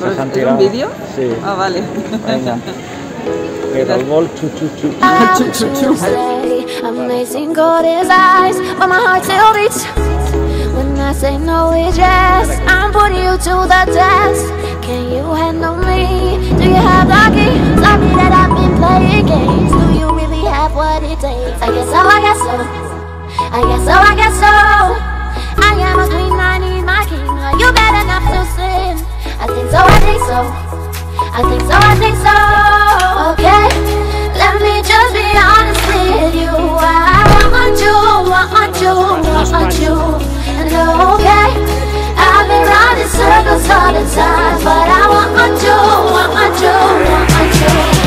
Pero se han ¿es tirado. un vídeo? Sí. Ah, vale. Venga. Pero el gol, chu, chu, chu. Amazing God is eyes, but my heart still beats. When I say no, it's yes. I'm putting you to the test. Can you handle me? Do you have the key? Tell me that I've been playing games. Do you really have what it takes? I guess so, I guess so. I guess so, I guess so. I am a queen, I need my king. Are you bad enough to sin? I think so, I think so. I think so, I think so. Okay, let me just be honest with you. I want you, want you, want you. And okay, I've been running circles all the time, but I want you, want you, want you.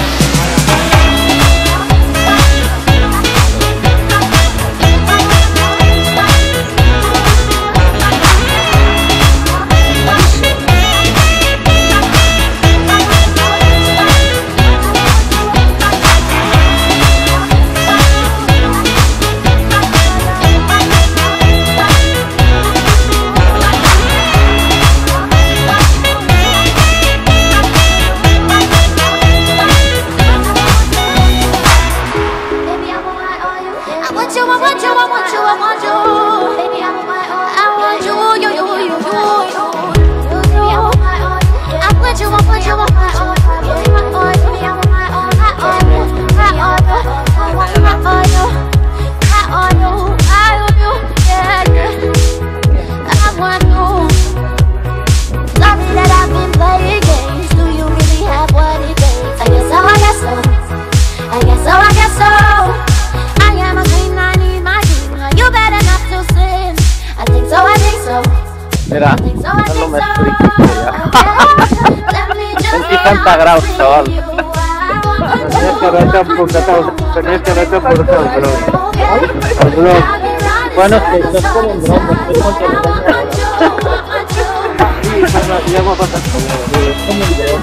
Mira, no me expliques ya. 60 graus, chaval. Tenías que haber apuntado el dron. Bueno, es que esto es como un dron, estoy controlando. Sí, ya va a pasar como un dron.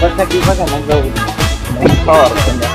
Pasa aquí para que no me un favor, señor.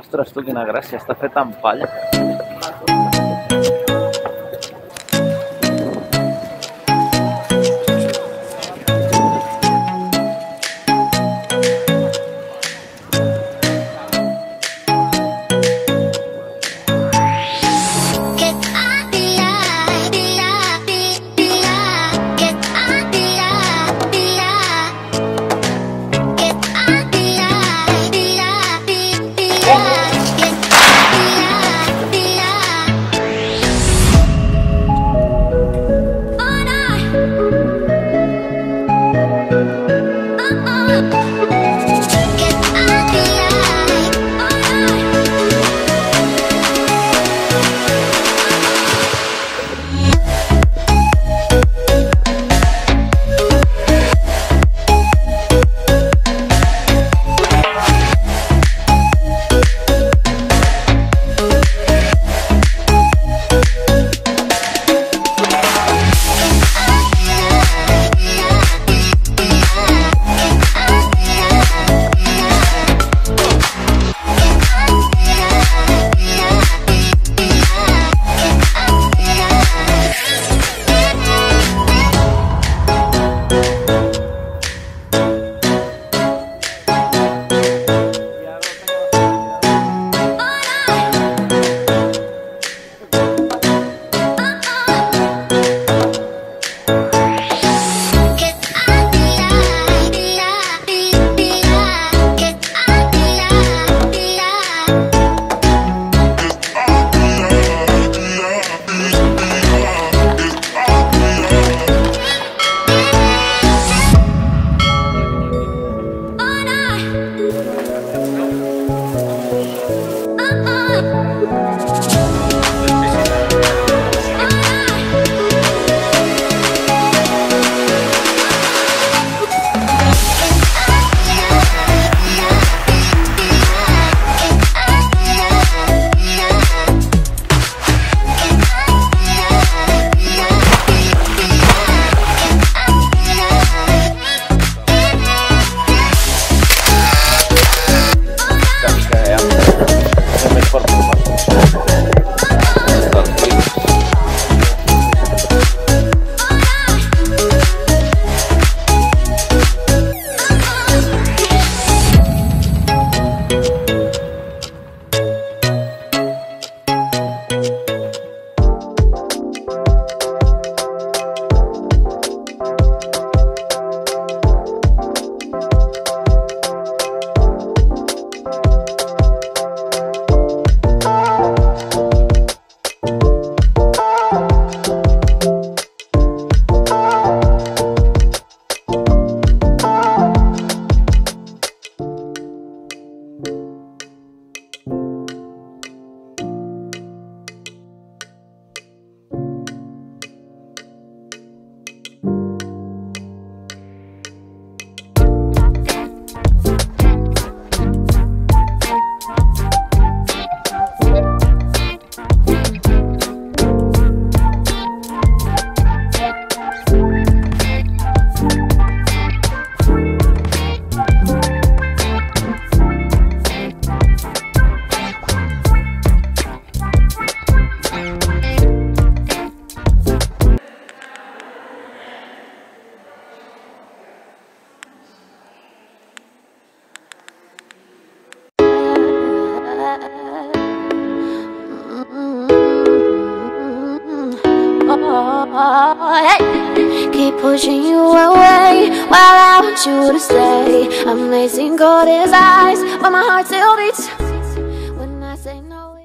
Ostres, tu, quina gràcia, està fet amb palla. Hey. Keep pushing you away while I want you to stay. Amazing, cold his eyes, but my heart still beats.